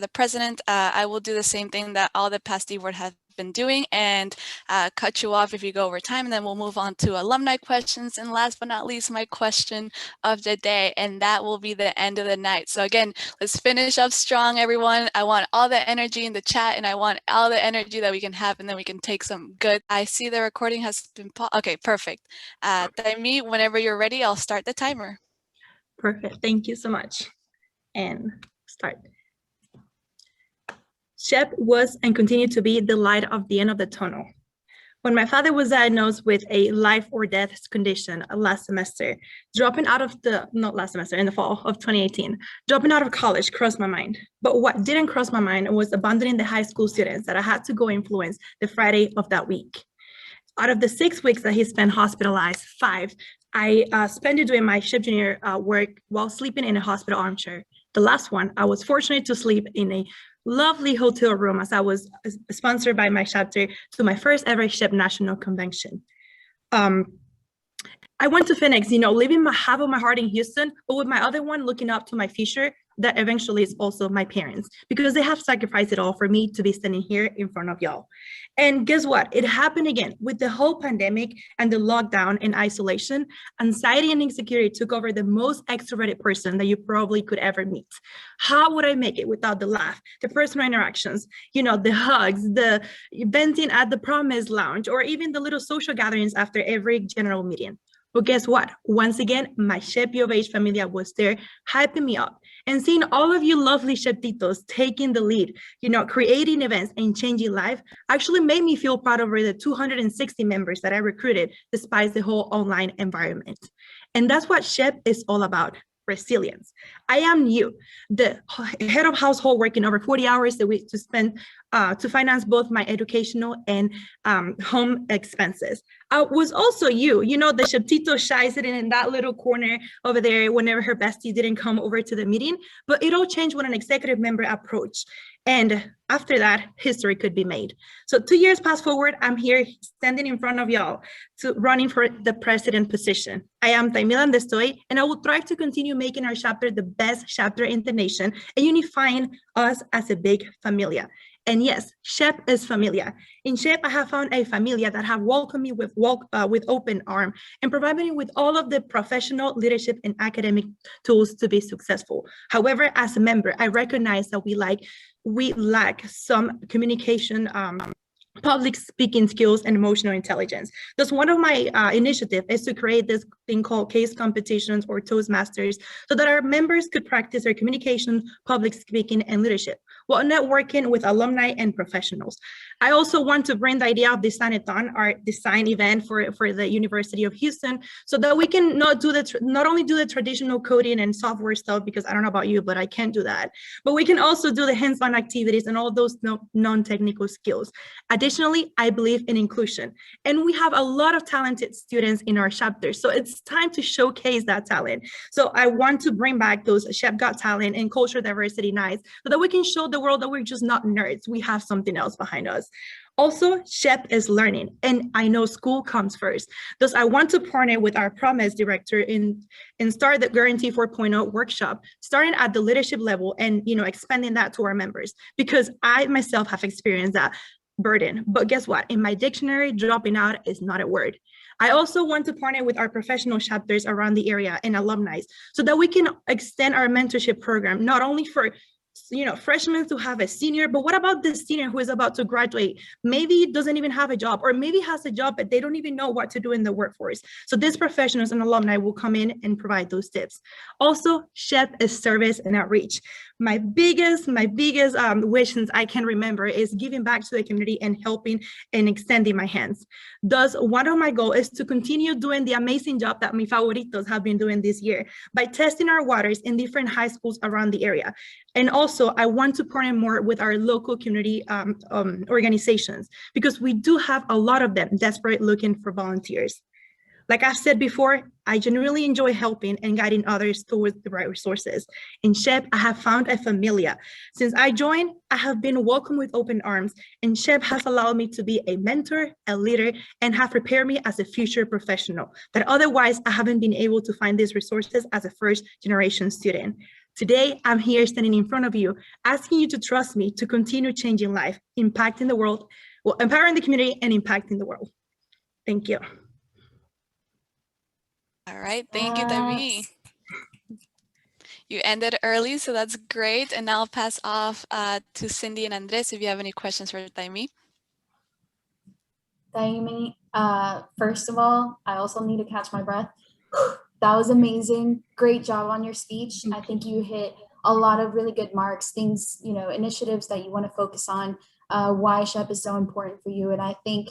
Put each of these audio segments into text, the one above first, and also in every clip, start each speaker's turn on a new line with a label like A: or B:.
A: the president, I will do the same thing that all the past D-Word have been doing and cut you off if you go over time, and then we'll move on to alumni questions. And last but not least, my question of the day, and that will be the end of the night. So again, let's finish up strong, everyone. I want all the energy in the chat, and I want all the energy that we can have, and then we can take some good. I see the recording has been okay, perfect. Tahimy, whenever you're ready, I'll start the timer.
B: Perfect, thank you so much. And start. Shep was and continued to be the light of the end of the tunnel. When my father was diagnosed with a life or death condition last semester, in the fall of 2018, dropping out of college crossed my mind. But what didn't cross my mind was abandoning the high school students that I had to go influence the Friday of that week. Out of the 6 weeks that he spent hospitalized, 5, I spent it doing my shift junior work while sleeping in a hospital armchair. The last one, I was fortunate to sleep in a lovely hotel room as I was sponsored by my chapter to my first ever SHIP national convention. I went to Phoenix, leaving half of my heart in Houston, but with my other one looking up to my future that eventually is also my parents, because they have sacrificed it all for me to be standing here in front of y'all. And guess what? It happened again with the whole pandemic and the lockdown and isolation. Anxiety and insecurity took over the most extroverted person that you probably could ever meet. How would I make it without the laugh, the personal interactions, the hugs, the venting at the promise lounge, or even the little social gatherings after every general meeting? But guess what? Once again, my Shep of Age familia was there hyping me up. And seeing all of you lovely Sheptitos taking the lead, creating events and changing life actually made me feel proud over the 260 members that I recruited despite the whole online environment. And that's what Shep is all about. Resilience. I am you, the head of household, working over 40 hours a week to spend to finance both my educational and home expenses. I was also you, the Sheptito shy sitting in that little corner over there whenever her bestie didn't come over to the meeting, but it all changed when an executive member approached. And after that, history could be made. So 2 years fast forward, I'm here standing in front of y'all running for the president position. I am Tahimy Landestoy, and I will strive to continue making our chapter the best chapter in the nation and unifying us as a big familia. And yes, Shep is familia. In Shep, I have found a familia that have welcomed me with open arm and provided me with all of the professional leadership and academic tools to be successful. However, as a member, I recognize that we lack some communication, public speaking skills, and emotional intelligence. Thus, one of my initiatives is to create this thing called case competitions or Toastmasters so that our members could practice their communication, public speaking, and leadership while networking with alumni and professionals. I also want to bring the idea of Design-a-thon, our design event for the University of Houston, so that we can not only do the traditional coding and software stuff, because I don't know about you, but I can't do that, but we can also do the hands-on activities and all those non-technical skills. Additionally, I believe in inclusion, and we have a lot of talented students in our chapter, so it's time to showcase that talent. So I want to bring back those Shep Got Talent and cultural diversity nights so that we can show the world that we're just not nerds. We have something else behind us. Also, Shep is learning, and I know school comes first. Thus, I want to partner with our Promise director and start the Guarantee 4.0 workshop, starting at the leadership level and expanding that to our members, because I myself have experienced that burden. But guess what? In my dictionary, dropping out is not a word. I also want to partner with our professional chapters around the area and alumni so that we can extend our mentorship program, not only for freshmen to have a senior, but what about the senior who is about to graduate? Maybe doesn't even have a job, or maybe has a job, but they don't even know what to do in the workforce. So these professionals and alumni will come in and provide those tips. Also, Shep is service and outreach. My biggest wish since I can remember is giving back to the community and helping and extending my hands. Thus, one of my goals is to continue doing the amazing job that my favoritos have been doing this year by testing our waters in different high schools around the area. And also, I want to partner more with our local community organizations, because we do have a lot of them desperate looking for volunteers. Like I said before, I genuinely enjoy helping and guiding others towards the right resources. In Shep, I have found a familia. Since I joined, I have been welcomed with open arms, and Shep has allowed me to be a mentor, a leader, and have prepared me as a future professional that otherwise I haven't been able to find these resources as a first-generation student. Today, I'm here standing in front of you, asking you to trust me to continue changing life, impacting the world, well, empowering the community and impacting the world. Thank you.
A: All right, thank you, Tahimy. You ended early, so that's great. And now I'll pass off to Cindy and Andres if you have any questions for Tahimy.
C: Tahimy, first of all, I also need to catch my breath. That was amazing. Great job on your speech. I think you hit a lot of really good marks, things, you know, initiatives that you want to focus on, why SHEP is so important for you. And I think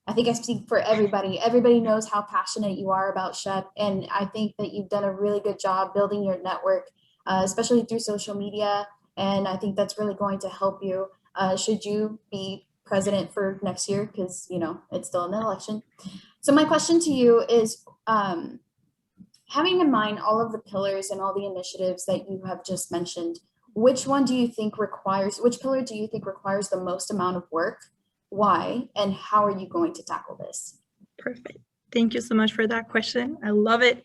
C: I speak for everybody. Everybody knows how passionate you are about SHEP. And I think that you've done a really good job building your network, especially through social media. And I think that's really going to help you should you be president for next year, because, you know, it's still an election. So my question to you is, having in mind all of the pillars and all the initiatives that you have just mentioned, which pillar do you think requires the most amount of work? Why, and how are you going to tackle this?
B: Perfect. Thank you so much for that question. I love it.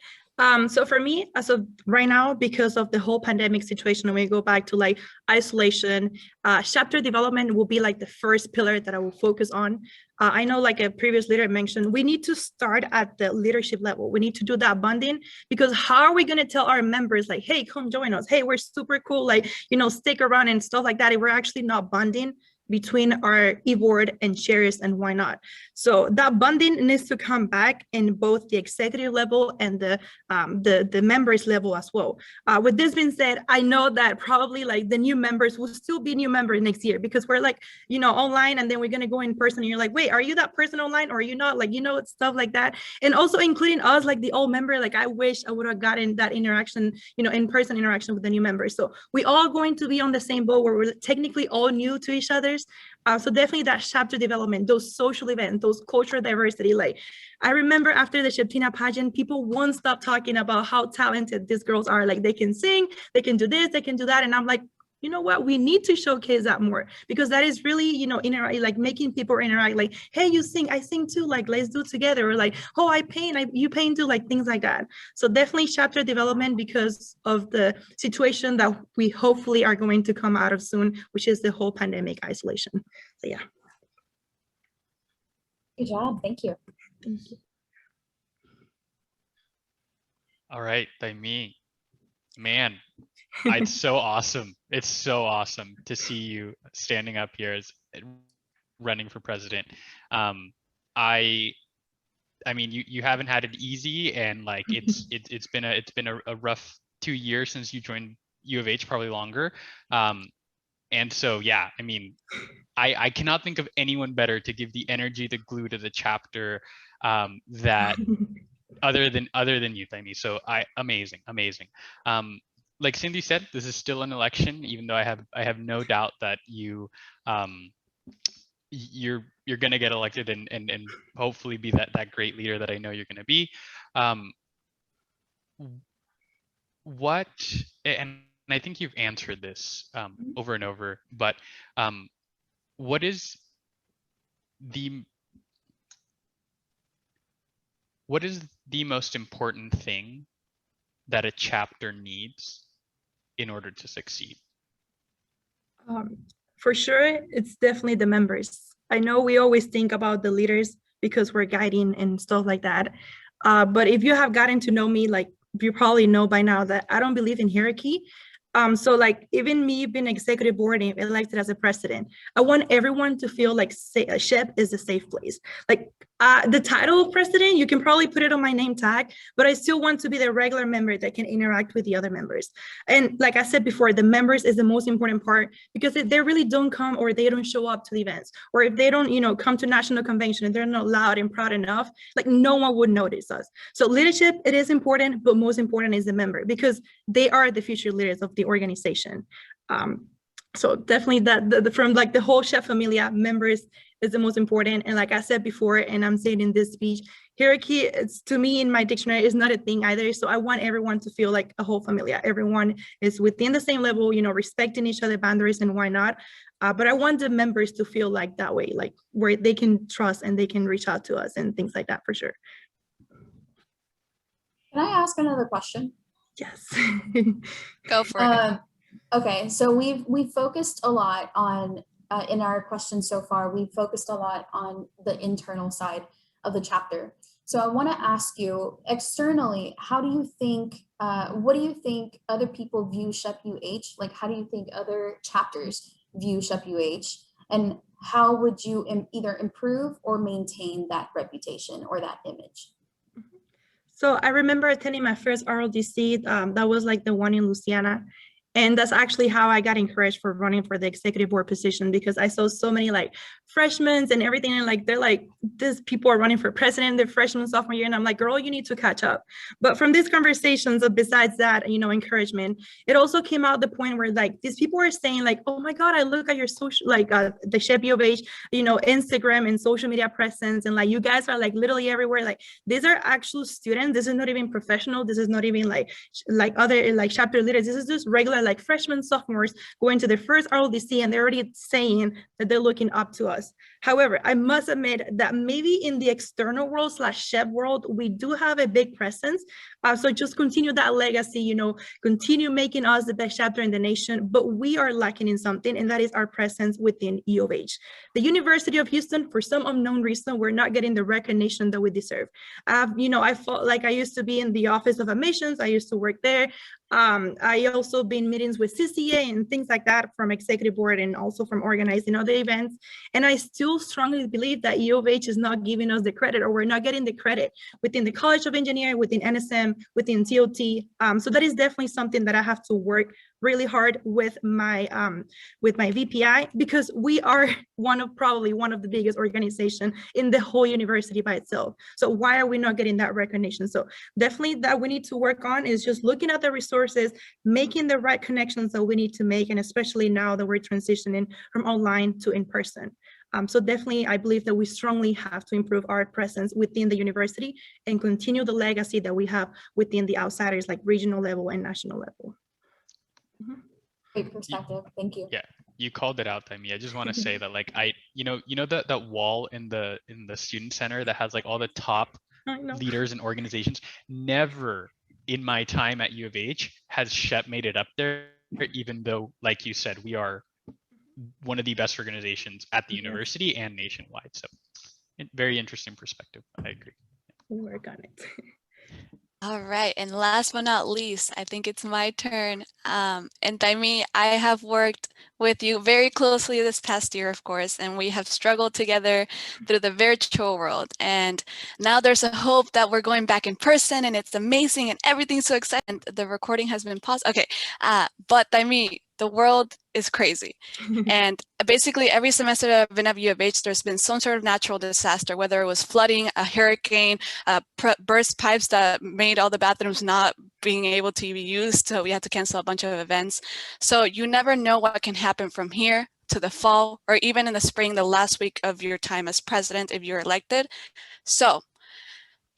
B: So for me, as of right now, because of the whole pandemic situation, when we go back to like isolation, chapter development will be like the first pillar that I will focus on. I know, like a previous leader mentioned, we need to start at the leadership level. We need to do that bonding, because how are we going to tell our members like, hey, come join us. Hey, we're super cool. Like, you know, stick around and stuff like that, if we're actually not bonding between our e-board and chairs, and why not? So that bonding needs to come back in both the executive level and the members level as well. With this being said, I know that probably like the new members will still be new members next year, because we're like, you know, online, and then we're gonna go in person, and you're like, wait, are you that person online or are you not? Like, you know, stuff like that. And also including us, like the old member, like I wish I would have gotten that interaction, you know, in-person interaction with the new members. So we all going to be on the same boat, where we're technically all new to each other. So definitely that chapter development, those social events, those cultural diversity. Like I remember after the Sheptina pageant, people won't stop talking about how talented these girls are. Like they can sing, they can do this, they can do that. And I'm like, you know what, we need to showcase that more, because that is really, you know, interact, like making people interact, like, hey, you sing, I sing too, like let's do it together, or like, oh, I paint, you paint too, like things like that. So definitely chapter development, because of the situation that we hopefully are going to come out of soon, which is the whole pandemic isolation. So yeah.
C: Good job. Thank you.
B: Thank you.
D: All right, Tahimy, man, it's so awesome. It's so awesome to see you standing up here as running for president. I mean, you haven't had it easy, and like it's been a rough 2 years since you joined U of H, probably longer. And so yeah, I mean, I cannot think of anyone better to give the energy, the glue to the chapter, that other than you, Tahimy. So amazing. Like Cindy said, this is still an election, even though I have no doubt that you're gonna get elected and hopefully be that great leader that I know you're gonna be. What, and I think you've answered this over and over, but what is the most important thing that a chapter needs in order to succeed?
B: For sure, it's definitely the members. I know we always think about the leaders because we're guiding and stuff like that. But if you have gotten to know me, like you probably know by now that I don't believe in hierarchy. So like even me being executive board and elected as a president, I want everyone to feel like SHEP is a safe place. Like the title of president, you can probably put it on my name tag, but I still want to be the regular member that can interact with the other members. And like I said before, the members is the most important part, because if they really don't come or they don't show up to the events, or if they don't, you know, come to national convention and they're not loud and proud enough, like no one would notice us. So leadership, it is important, but most important is the member, because they are the future leaders of the organization. So definitely that from like the whole Chef Familia, members is the most important. And like I said before, and I'm saying in this speech, hierarchy, it's to me in my dictionary is not a thing either. So I want everyone to feel like a whole familia. Everyone is within the same level, you know, respecting each other boundaries, and why not? But I want the members to feel like that way, like where they can trust and they can reach out to us and things like that, for sure.
C: Can I ask another question?
B: Yes.
A: Go for it.
C: Okay, so we've focused a lot on in our questions so far. We've focused a lot on the internal side of the chapter. So I want to ask you externally, how do you think? What do you think other people view SHEP UH? Like, how do you think other chapters view SHEP UH? And how would you either improve or maintain that reputation or that image?
B: So I remember attending my first RLDC. That was like the one in Louisiana. And that's actually how I got encouraged for running for the executive board position, because I saw so many like freshmen and everything. And like, they're like, these people are running for president, they're freshman, sophomore year. And I'm like, girl, you need to catch up. But from these conversations, besides that, encouragement, it also came out the point where like these people are saying like, oh my God, I look at your social, like the SHEP UH, Instagram and social media presence. And like, you guys are like literally everywhere. Like, these are actual students. This is not even professional. This is not even like other like chapter leaders. This is just regular like freshmen, sophomores going to their first RLDC, and they're already saying that they're looking up to us. However, I must admit that maybe in the external world / SHEP world, we do have a big presence. So just continue that legacy, continue making us the best chapter in the nation, but we are lacking in something, and that is our presence within E of H. The University of Houston, for some unknown reason, we're not getting the recognition that we deserve. I felt like I used to be in the Office of Admissions. I used to work there. I also been meetings with CCA and things like that from executive board, and also from organizing other events. And I still strongly believe that E of H is not giving us the credit, or we're not getting the credit within the College of Engineering, within NSM, within TOT. So that is definitely something that I have to work really hard with my VPI, because we are probably one of the biggest organizations in the whole university by itself. So why are we not getting that recognition? So definitely that we need to work on is just looking at the resources, making the right connections that we need to make, and especially now that we're transitioning from online to in person. So definitely, I believe that we strongly have to improve our presence within the university and continue the legacy that we have within the outsiders, like regional level and national level.
C: Great perspective. Thank you.
D: Yeah, you called it out, Tahimy. I just want to say that like that wall in the student center that has like all the top leaders and organizations. Never in my time at U of H has SHEP made it up there, even though, like you said, we are one of the best organizations at the university and nationwide. So very interesting perspective. I agree.
B: Work on it.
A: All right, and last but not least, I think it's my turn. And Tahimy, I have worked with you very closely this past year, of course, and we have struggled together through the virtual world. And now there's a hope that we're going back in person, and it's amazing, and everything's so exciting. The recording has been paused. Okay, but Tahimy, the world is crazy. And basically every semester I've been at U of H, there's been some sort of natural disaster, whether it was flooding, a hurricane, burst pipes that made all the bathrooms not being able to be used. So we had to cancel a bunch of events. So you never know what can happen from here to the fall, or even in the spring, the last week of your time as president, if you're elected. So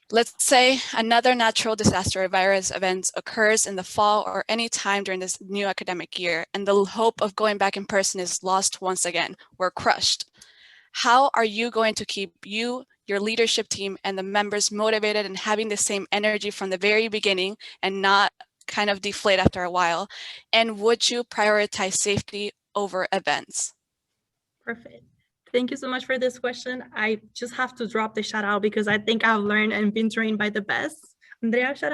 A: let's say another natural disaster or virus event occurs in the fall or any time during this new academic year, and the hope of going back in person is lost once again. We're crushed. How are you going to keep your leadership team and the members motivated and having the same energy from the very beginning and not kind of deflate after a while? And would you prioritize safety over events?
B: Perfect. Thank you so much for this question. I just have to drop the shout out because I think I've learned and been trained by the best. Andrea, shout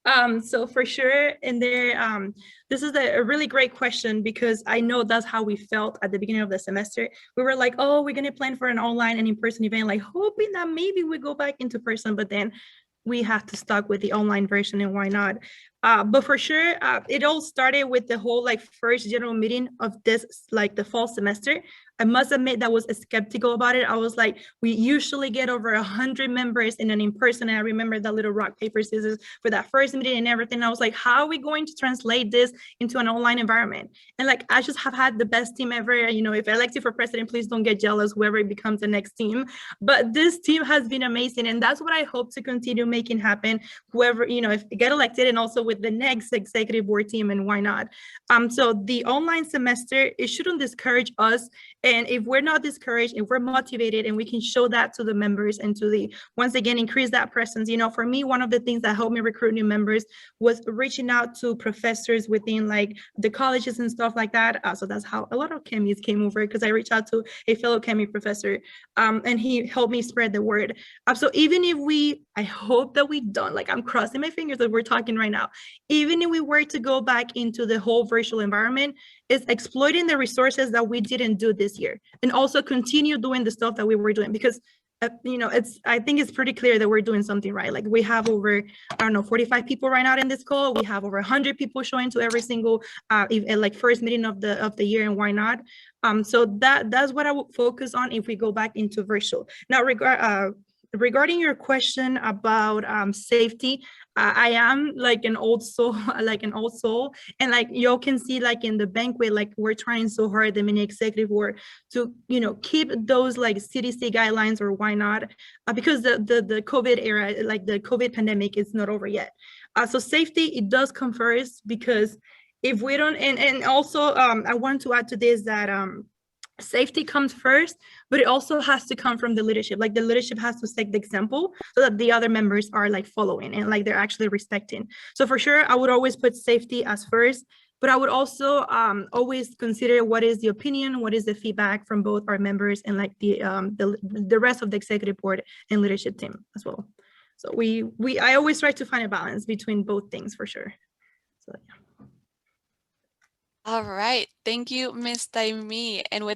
B: out. So for sure, in there, this is a really great question, because I know that's how we felt at the beginning of the semester. We were like, oh, we're gonna plan for an online and in-person event, like hoping that maybe we go back into person, but then we have to stuck with the online version, and why not? But for sure, it all started with the whole like first general meeting of this, like the fall semester. I must admit that I was skeptical about it. I was like, we usually get over 100 members in an in-person. And I remember that little rock, paper, scissors for that first meeting and everything. I was like, how are we going to translate this into an online environment? And like, I just have had the best team ever. If I elect you for president, please don't get jealous, whoever becomes the next team. But this team has been amazing. And that's what I hope to continue making happen. Whoever, if I get elected, and also with with the next executive board team, and why not? So the online semester, it shouldn't discourage us. And if we're not discouraged, if we're motivated and we can show that to the members and to the, once again, increase that presence. You know, for me, one of the things that helped me recruit new members was reaching out to professors within like the colleges and stuff like that. So that's how a lot of chemies came over, because I reached out to a fellow chemistry professor, and he helped me spread the word. So even if I hope that we don't, like I'm crossing my fingers that we're talking right now, even if we were to go back into the whole virtual environment, is exploiting the resources that we didn't do this year, and also continue doing the stuff that we were doing, because you know, I think it's pretty clear that we're doing something right. Like we have over, I don't know, 45 people right now in this call. We have over 100 people showing to every single like first meeting of the year, and why not? So that's what I would focus on if we go back into virtual. Now, regarding your question about safety, I am like an old soul, and like y'all can see, like in the banquet, like we're trying so hard, the mini executive board, to, you know, keep those like CDC guidelines, or why not, because the COVID era, like the COVID pandemic, is not over yet. So safety, it does come first, because if we don't, and also I want to add to this that safety comes first, but it also has to come from the leadership. Like the leadership has to set the example so that the other members are like following and like they're actually respecting. So for sure, I would always put safety as first, but I would also always consider what is the opinion, what is the feedback from both our members and like the rest of the executive board and leadership team as well. So I always try to find a balance between both things, for sure. So yeah.
A: All right, thank you, Ms. Tahimy. And with